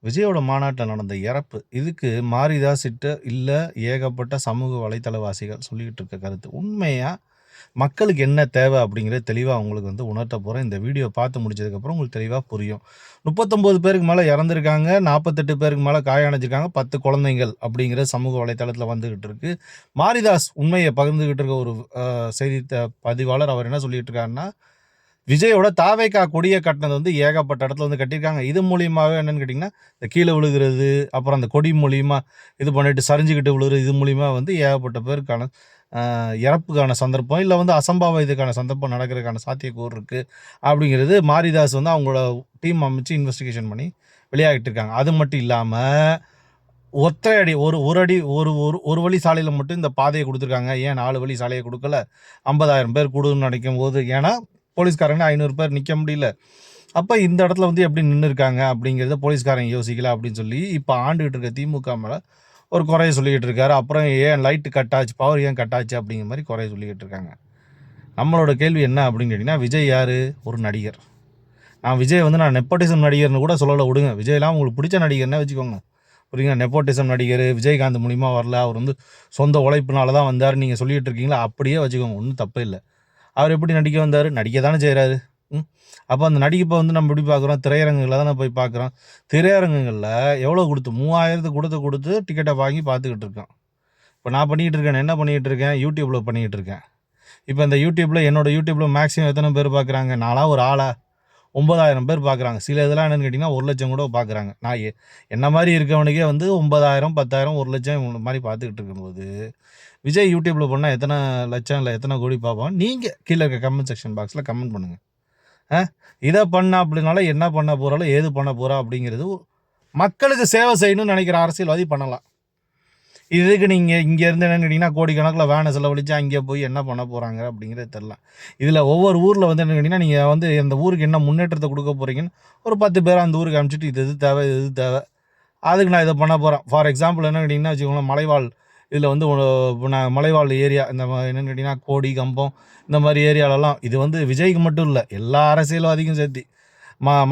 விஜயோட மாநாட்டில் நடந்த இறப்பு இதுக்கு மாரிதாசிட்ட இல்லை ஏகப்பட்ட சமூக வலைத்தளவாசிகள் சொல்லிக்கிட்டு இருக்க கருத்து உண்மையா மக்களுக்கு என்ன தேவை அப்படிங்கிறது தெளிவாக உங்களுக்கு வந்து உணர்த்த போகிறேன். இந்த வீடியோ பார்த்து முடிச்சதுக்கப்புறம் உங்களுக்கு தெளிவாக புரியும். 39 பேருக்கு மேலே இறந்துருக்காங்க, 48 பேருக்கு மேலே காயடைஞ்சிருக்காங்க, 10 குழந்தைங்கள் அப்படிங்கிற சமூக வலைத்தளத்தில் வந்துக்கிட்டு இருக்கு. மாரிதாஸ் உண்மையை பகிர்ந்துக்கிட்டு இருக்க ஒரு செய்தி பதிவாளர் அவர் என்ன சொல்லிட்டு இருக்காருன்னா, விஜயோட தாவேக்கா கொடியை கட்டினது வந்து ஏகப்பட்ட இடத்துல வந்து கட்டியிருக்காங்க. இது மூலியமாகவே என்னன்னு கேட்டிங்கன்னா, இந்த கீழே விழுகிறது, அப்புறம் அந்த கொடி மூலியமாக இது பண்ணிட்டு சரிஞ்சுக்கிட்டு விழுகிறது, இது மூலியமாக வந்து ஏகப்பட்ட பேருக்கான இறப்புக்கான சந்தர்ப்பம் இல்லை வந்து அசம்பாவ இதுக்கான சந்தர்ப்பம் நடக்கிறதுக்கான சாத்தியக்கூறு இருக்குது அப்படிங்கிறது மாரிதாஸ் வந்து அவங்களோட டீம் அமைச்சு இன்வெஸ்டிகேஷன் பண்ணி வெளியாகிட்டு இருக்காங்க. அது மட்டும் இல்லாமல் ஒற்றை அடி ஒரு அடி ஒரு வழி சாலையில் மட்டும் இந்த பாதையை கொடுத்துருக்காங்க. ஏன் 4 வழி சாலையை கொடுக்கல? 50,000 பேர் கூடுன்னு நினைக்கும் போது ஏன்னா போலீஸ்காரங்க 500 பேர் நிற்க முடியல. அப்போ இந்த இடத்துல வந்து எப்படி நின்று இருக்காங்க அப்படிங்கிறத போலீஸ்காரங்க யோசிக்கல அப்படின்னு சொல்லி இப்போ ஆண்டுகிட்டு இருக்க திமுக மேலே ஒரு குறைய சொல்லிக்கிட்டு இருக்காரு. அப்புறம் ஏன் லைட்டு கட் ஆச்சு, பவர் ஏன் கட் ஆச்சு அப்படிங்கிற மாதிரி குறைய சொல்லிக்கிட்டு இருக்காங்க. நம்மளோட கேள்வி என்ன அப்படின்னு கேட்டிங்கன்னா, விஜய் யார்? ஒரு நடிகர். விஜய் வந்து நான் நெப்போட்டிசம் நடிகர்னு கூட சொல்லலை, விடுங்க. விஜய்லாம் உங்களுக்கு பிடிச்ச நடிகர்னே வச்சுக்கோங்க, புரியுங்க. நெப்போட்டிசம் நடிகர், விஜயகாந்த் மூலிமா வரல, அவர் வந்து சொந்த உழைப்புனால தான் வந்தார் நீங்கள் சொல்லிகிட்டு இருக்கீங்களா, அப்படியே வச்சுக்கோங்க, ஒன்றும் தப்பு இல்லை. அவர் எப்படி நடிக்க வந்தார்? நடிக்க தானே செய்கிறாரு. அப்போ அந்த நடிப்பை வந்து நம்ம எப்படி பார்க்குறோம்? திரையரங்குகளில் தானே போய் பார்க்குறோம். திரையரங்குகளில் எவ்வளோ கொடுத்து 3000 கொடுத்து டிக்கெட்டை வாங்கி பார்த்துக்கிட்டு இருக்கோம். இப்போ நான் பண்ணிக்கிட்டு இருக்கேன், என்ன பண்ணிக்கிட்டு இருக்கேன்? யூடியூப்பில் பண்ணிக்கிட்டு இருக்கேன். இப்போ இந்த யூடியூப்பில் என்னோடய யூடியூப்பில் மேக்ஸிமம் எத்தனை பேர் பார்க்குறாங்க? நான்லாம் ஒரு ஆளா 9,000 பேர் பார்க்குறாங்க. சில இதெல்லாம் என்னென்னு கேட்டிங்கன்னா 1,00,000 கூட பார்க்குறாங்க. நான் என்ன மாதிரி இருக்கவனுக்கே வந்து 9,000, 10,000, 1,00,000 இந்த மாதிரி பார்த்துக்கிட்டு இருக்கும்போது விஜய் யூடியூப்பில் பண்ணால் எத்தனை லட்சம் இல்லை எத்தனை கோடி பார்ப்போம்? நீங்கள் கீழே இருக்க கமெண்ட் செக்ஷன் பாக்ஸில் கமெண்ட் பண்ணுங்கள். இதை பண்ண அப்படின்னால என்ன பண்ண போகிறாலோ ஏது பண்ண போகிறா அப்படிங்கிறது மக்களுக்கு சேவை செய்யணும்னு நினைக்கிற அரசியல்வாதி பண்ணலாம். இதுக்கு நீங்கள் இங்கேருந்து என்னன்னு கேட்டிங்கன்னா கோடிக்கணக்கில் வேனை செலவழிச்சு அங்கே போய் என்ன பண்ண போகிறாங்க அப்படிங்கிறது தெரில. இதில் ஒவ்வொரு ஊரில் வந்து என்ன கேட்டிங்கன்னா நீங்கள் வந்து இந்த ஊருக்கு என்ன முன்னேற்றத்தை கொடுக்க போகிறீங்கன்னு ஒரு 10 பேர் அந்த ஊருக்கு அனுப்பிச்சிட்டு இது தேவை இது தேவை, அதுக்கு நான் இதை பண்ண போகிறேன். ஃபார் எக்ஸாம்பிள் என்ன கேட்டிங்கன்னா வச்சுக்கோங்களேன், மலைவாழ் இதில் வந்து நான் மலைவாழ் ஏரியா இந்த என்னென்னு கேட்டிங்கன்னா கோடி, கம்பம் இந்த மாதிரி ஏரியாலெல்லாம் இது வந்து விஜய்க்கு மட்டும் இல்லை, எல்லா அரசியல்வாதிக்கும் சேர்த்து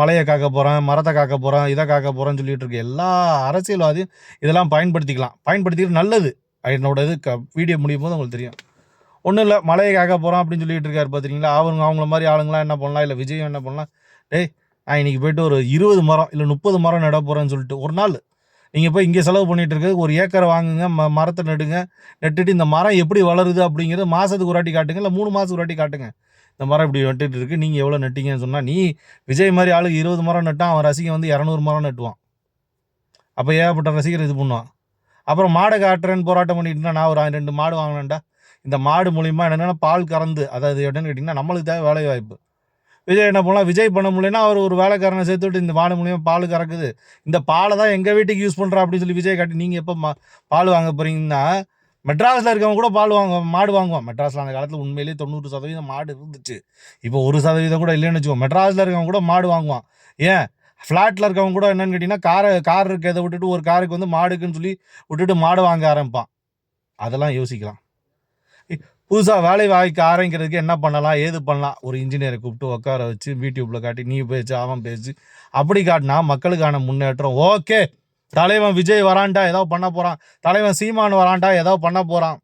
மலையை காக்க போகிறேன், மரத்தை காக்க போகிறேன், இதை காக்க போகிறேன்னு சொல்லிட்டு இருக்க எல்லா அரசியல்வாதியும் இதெல்லாம் பயன்படுத்திக்கிட்டு நல்லது. என்னோட இது வீடியோ முடியும் போது உங்களுக்கு தெரியும். ஒன்றும் இல்லை, மலையை காக்க போகிறோம் அப்படின்னு சொல்லிட்டு இருக்காரு பார்த்துருக்கீங்களா. அவங்கள மாதிரி ஆளுங்களாம் என்ன பண்ணலாம், இல்லை விஜயம் என்ன பண்ணலாம், டேய் நான் இன்றைக்கி போய்ட்டு ஒரு 20 மரம் இல்லை 30 மரம் நட போகிறேன்னு சொல்லிட்டு ஒரு நாள் நீங்கள் போய் இங்கே செலவு பண்ணிகிட்டு இருக்கிறது ஒரு ஏக்கரை வாங்குங்க, மரத்தை நட்டுங்க, நட்டுட்டு இந்த மரம் எப்படி வளருது அப்படிங்கிறது மாதத்துக்கு ஒரு வாட்டி காட்டுங்க, இல்லை 3 மாதத்துக்கு ஒரு வாட்டி காட்டுங்க. இந்த மரம் இப்படி நட்டுட்டு இருக்குது, நீங்கள் எவ்வளோ நட்டிங்கன்னு சொன்னால், நீ விஜய் மாதிரி ஆளுக்கு 20 மரம் நட்டான், அவன் ரசிகன் வந்து 200 மரம் நட்டுவான். அப்போ ஏகப்பட்ட ரசிகர் இது பண்ணுவான். அப்புறம் மாடை காட்டுறேன்னு போராட்டம் பண்ணிட்டுனா நான் ஒரு 2 மாடு வாங்கினேன்டா, இந்த மாடு மூலிமா என்னென்னா பால் கறந்து, அதாவது என்னென்னு கேட்டிங்கன்னா நம்மளுக்கு தேவை வேலை வாய்ப்பு. விஜய் என்ன பண்ணலாம், விஜய் பண்ண முடியலன்னா அவர் ஒரு வேலைக்காரனை சேர்த்துவிட்டு இந்த மாடு மூலியமாக பால் கறக்குது, இந்த பாலை தான் எங்கள் வீட்டுக்கு யூஸ் பண்ணுறா அப்படின்னு சொல்லி விஜய் காட்டி நீங்கள் எப்போ பால் வாங்க போகிறீங்கன்னா, மெட்ராஸில் இருக்கவங்க கூட மாடு வாங்குவான். மெட்ராஸில் அந்த காலத்தில் உண்மையிலேயே 90% மாடு இருந்துச்சு. இப்போ 1% கூட இல்லைன்னு வச்சுக்கோங்க. மெட்ராஸில் இருக்கவங்க கூட மாடு வாங்குவான். ஏன் ஃப்ளாட்டில் இருக்கவங்க கூட என்னென்னு கேட்டிங்கன்னா கார் இருக்கிறத விட்டுட்டு ஒரு காருக்கு வந்து மாடுக்குன்னு சொல்லி விட்டுட்டு மாடு வாங்க ஆரம்பிப்பான். அதெல்லாம் யோசிக்கலாம். புதுசாக வேலை வாய்க்க ஆரம்பிக்கிறதுக்கு என்ன பண்ணலாம், ஏது பண்ணலாம்? ஒரு இன்ஜினியரை கூப்பிட்டு உட்கார வச்சு யூடியூப்பில் காட்டி நீ பேச்சு அவன் பேச்சு அப்படி காட்டினா மக்களுக்கான முன்னேற்றம். ஓகே, தலைவன் விஜய் வரான்டா ஏதோ பண்ண போகிறான், தலைவன் சீமான் வரான்டா ஏதோ பண்ண போகிறான்,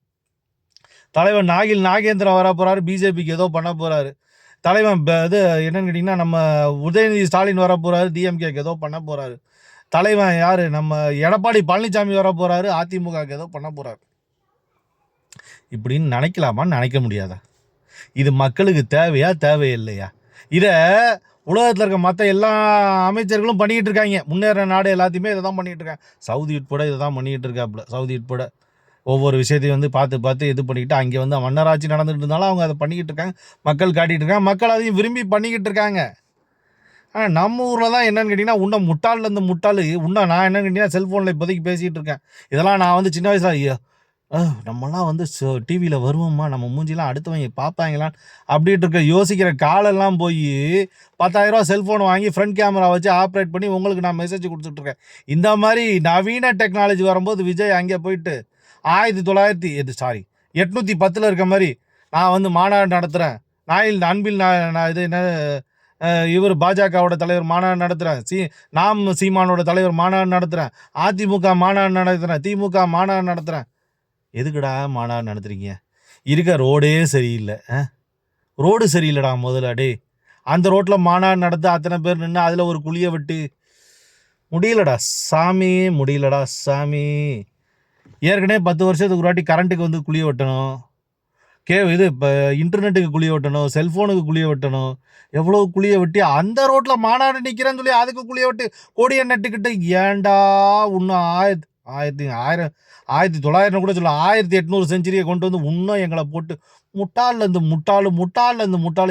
தலைவன் நாகேந்திரன் வர போகிறாரு, பிஜேபிக்கு ஏதோ பண்ண போகிறாரு, தலைவன் இது என்னன்னு கேட்டிங்கன்னா நம்ம உதயநிதி ஸ்டாலின் வர போகிறாரு, டிஎம்கேக்கு ஏதோ பண்ண போகிறாரு, தலைவன் யார் நம்ம எடப்பாடி பழனிசாமி வர போகிறாரு, அதிமுகக்கு ஏதோ பண்ண போகிறாரு இப்படின்னு நினைக்கலாமான்னு நினைக்க முடியாதா? இது மக்களுக்கு தேவையா தேவையில்லையா? இதை உலகத்தில் இருக்க மற்ற எல்லா அமைச்சர்களும் பண்ணிக்கிட்டு இருக்காங்க. முன்னேற நாடு எல்லாத்தையுமே இதை தான் பண்ணிக்கிட்டு இருக்காங்க. சவுதி உட்பட இதை தான் பண்ணிக்கிட்டு இருக்காப்புல. சவுதி உட்பட ஒவ்வொரு விஷயத்தையும் வந்து பார்த்து இது பண்ணிக்கிட்டு அங்கே வந்து மன்னராட்சி நடந்துகிட்டு இருந்தாலும் அவங்க அதை பண்ணிக்கிட்டு இருக்காங்க, மக்கள் காட்டிகிட்டு இருக்காங்க, மக்கள் அதையும் விரும்பி பண்ணிக்கிட்டு இருக்காங்க. ஆனால் நம்ம ஊரில் தான் என்னென்னு கேட்டிங்கன்னா உன்ன முட்டாள்லேருந்து முட்டாள் நான் என்னென்னு கேட்டிங்கன்னா செல்ஃபோனில் இப்போதைக்கு பேசிகிட்டு இருக்கேன். இதெல்லாம் நான் வந்து சின்ன வயசில் ஐயோ நம்மலாம் வந்து டிவியில் வருவோம்மா, நம்ம மூஞ்சிலாம் அடுத்தவங்க பார்ப்பாங்களான்னு அப்படின்ட்டு இருக்க யோசிக்கிற காலெல்லாம் போய் 10,000 ரூபா செல்ஃபோன் வாங்கி ஃப்ரண்ட் கேமரா வச்சு ஆப்ரேட் பண்ணி உங்களுக்கு நான் மெசேஜ் கொடுத்துட்ருக்கேன். இந்த மாதிரி நவீன டெக்னாலஜி வரும்போது விஜய் அங்கே போயிட்டு 810 இருக்க மாதிரி நான் வந்து மாநாடு நடத்துகிறேன், அன்பில் நான் இது என்ன இவர் பாஜகவோட தலைவர் மாநாடு நடத்துகிறேன், நாம் சீமானோட தலைவர் மாநாடு நடத்துகிறேன், அதிமுக மாநாடு நடத்துகிறேன், திமுக மாநாடு நடத்துகிறேன். எதுக்குடா மாநாடு நடத்துறீங்க? இருக்க ரோடே சரியில்லை. ரோடு சரியில்லைடா முதல்ல. டே அந்த ரோட்டில் மாநாடு நடத்த அத்தனை பேர் நின்று அதில் ஒரு குழியை விட்டு முடியலடா சாமி, முடியலடா சாமி. ஏற்கனவே 10 வருஷத்துக்கு ஒரு வாட்டி கரண்ட்டுக்கு வந்து குழியை வெட்டணும், இது இப்போ இன்டர்நெட்டுக்கு குழியை வெட்டணும், செல்ஃபோனுக்கு குழியை வெட்டணும், எவ்வளோ குழியை வெட்டி அந்த ரோட்டில் மாநாடு நிற்கிறேன்னு சொல்லி அதுக்கு குழியை வெட்டி கொடியை நட்டுக்கிட்டு ஏண்டா இன்னும் 1900 கூட சொல்ல 1800 செஞ்சுரியை கொண்டு வந்து இன்னும் எங்களை போட்டு முட்டாள்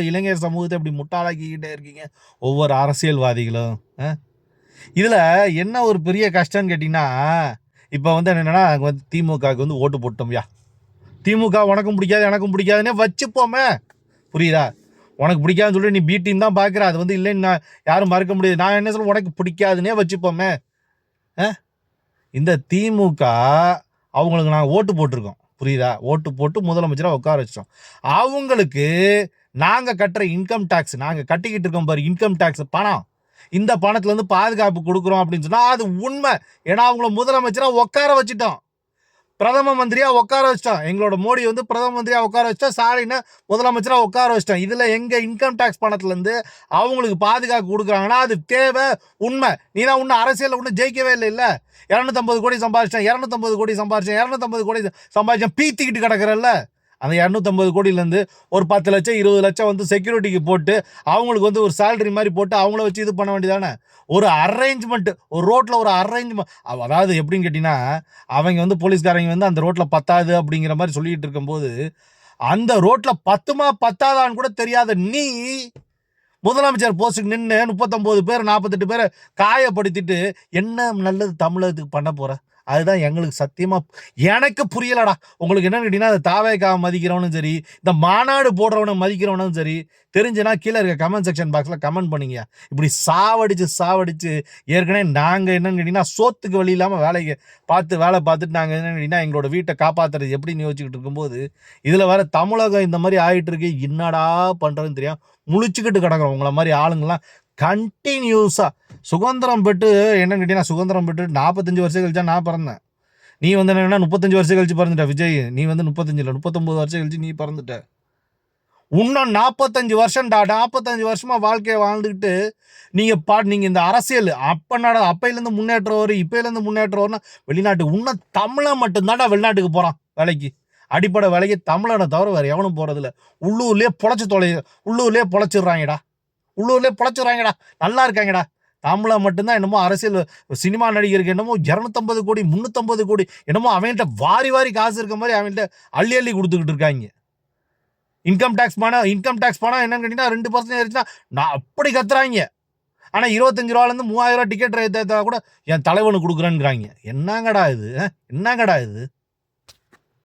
இளைஞர் சமூகத்தை இப்படி முட்டாளாக்கிக்கிட்டே இருக்கீங்க ஒவ்வொரு அரசியல்வாதிகளும். இதில் என்ன ஒரு பெரிய கஷ்டம்னு கேட்டிங்கன்னா, இப்போ வந்து என்னென்னா வந்து திமுகவுக்கு வந்து ஓட்டு போட்டோம்யா, திமுக உனக்கும் பிடிக்காது எனக்கும் பிடிக்காதுன்னே வச்சுப்போமே, புரியுதா? உனக்கு பிடிக்காதுன்னு சொல்லி நீ பி டீம் தான் பார்க்குற, அது வந்து இல்லைன்னு நான் யாரும் மறுக்க முடியாது. நான் என்ன சொல்ல, உனக்கு பிடிக்காதுன்னே வச்சுப்போமே. இந்த திமுக அவங்களுக்கு நாங்கள் ஓட்டு போட்டிருக்கோம், புரியுதா? ஓட்டு போட்டு முதலமைச்சராக உட்கார வச்சிட்டோம். அவங்களுக்கு நாங்கள் கட்டுற இன்கம் டேக்ஸ், நாங்கள் கட்டிக்கிட்டு இருக்கோம் பாரு இன்கம் டேக்ஸ் பணம், இந்த பணத்துலேருந்து பாதுகாப்பு கொடுக்குறோம் அப்படின்னு சொன்னால் அது உண்மை. ஏன்னா அவங்கள முதலமைச்சராக உட்கார வச்சுட்டோம், பிரதம மந்திரியாக உட்கார வச்சிட்டோம். எங்களோட மோடி வந்து பிரதம மந்திரியாக உட்கார வச்சிட்டோம், ஸ்டாலினை முதலமைச்சராக உட்கார வச்சிட்டோம். இதில் எங்கள் இன்கம் டேக்ஸ் பணத்துலேருந்து அவங்களுக்கு பாதுகாப்பு கொடுக்குறாங்கன்னா அது தேவை, உண்மை. நீ தான் ஒன்றும் அரசியலில் ஒன்றும் ஜெயிக்கவே இல்லை. 250 கோடி சம்பாதிச்சேன், 250 கோடி சம்பாதிச்சேன், 250 கோடி சம்பாதிச்சேன் பீத்திக்கிட்டு கிடக்கிறல்ல. அந்த 250 கோடியிலேருந்து ஒரு 10 லட்சம் 20 லட்சம் வந்து செக்யூரிட்டிக்கு போட்டு அவங்களுக்கு வந்து ஒரு சேலரி மாதிரி போட்டு அவங்கள வச்சு இது பண்ண வேண்டியதானே. ஒரு அரேஞ்ச்மெண்ட்டு, ஒரு ரோட்டில் ஒரு அரேஞ்ச்மெண்ட், அதாவது எப்படின்னு கேட்டிங்கன்னா, அவங்க வந்து போலீஸ்காரங்க வந்து அந்த ரோட்டில் பத்தாது அப்படிங்கிற மாதிரி சொல்லிகிட்டு இருக்கும்போது அந்த ரோட்டில் பத்துமா பத்தாதான்னு கூட தெரியாத நீ முதலமைச்சர் போஸ்ட்டுக்கு நின்று 39 பேர் 48 பேரை காயப்படுத்திட்டு என்ன நல்லது தமிழகத்துக்கு பண்ண போகிற? அதுதான் எங்களுக்கு சத்தியமாக எனக்கு புரியலடா. உங்களுக்கு என்னன்னு கேட்டிங்கன்னா, அந்த தாவேக்காவை மதிக்கிறவனும் சரி, இந்த மாநாடு போடுறவனை மதிக்கிறவனும் சரி, தெரிஞ்சுன்னா கீழே இருக்க கமெண்ட் செக்ஷன் பாக்ஸில் கமெண்ட் பண்ணிங்க. இப்படி சாவடிச்சு ஏற்கனவே நாங்கள் என்னன்னு கேட்டிங்கன்னா சோத்துக்கு வழி இல்லாமல் வேலை பார்த்துட்டு நாங்கள் என்னன்னு கேட்டிங்கன்னா எங்களோட வீட்டை காப்பாற்றுறது எப்படின்னு யோசிச்சுக்கிட்டு இருக்கும்போது இதில் வேறு தமிழகம் இந்த மாதிரி ஆகிட்டு இருக்கு. என்னடா பண்ணுறதுன்னு தெரியாமல் முழிச்சுக்கிட்டு கிடக்குறோம். உங்களை மாதிரி ஆளுங்கள்லாம் கண்டினியூஸாக சுதந்திரம் பெற்று என்னன்னு கேட்டீங்கன்னா, சுதந்திரம் பெற்று 45 வருஷம் கழிச்சா நான் பிறந்தேன். நீ வந்து என்னன்னா 35 வருஷம் கழிச்சு பிறந்துட்ட விஜய். நீ வந்து 35 இல்லை 39 வருஷம் கழிச்சு நீ பிறந்துட்ட. இன்னும் 45 வருஷம்டா, 45 வருஷமா வாழ்க்கையை வாழ்ந்துக்கிட்டு நீங்கள் இந்த அரசியல் அப்பையிலேருந்து முன்னேற்றம் வரும், இப்பையிலேருந்து முன்னேற்றம் வரும்னா வெளிநாட்டுக்கு இன்னும் தமிழன் மட்டும்தான்டா வெளிநாட்டுக்கு போகிறான் வேலைக்கு. அடிப்படை வேலைக்கு தமிழனை தவிர வேறு எவனும் போகிறதில்ல. உள்ளூர்லேயே பொழைச்சிடுறாங்கடா, நல்லா இருக்காங்கடா. தமிழை மட்டும்தான் என்னமோ அரசியல் சினிமா நடிகருக்கு என்னமோ 250 கோடி 350 கோடி என்னமோ அவன்கிட்ட வாரி காசு இருக்க மாதிரி அவன்கிட்ட அள்ளி கொடுத்துக்கிட்டு இருக்காங்க. இன்கம் டேக்ஸ் பணம் என்னன்னு கேட்டிங்கன்னா 2% ஏறிச்சுன்னா நான் அப்படி கத்துறாங்க. ஆனால் 25 ரூபாலேருந்து 3000 டிக்கெட் கூட என் தலைவனுக்கு கொடுக்குறேன்னுங்கிறாங்க. என்னங்கடா இது?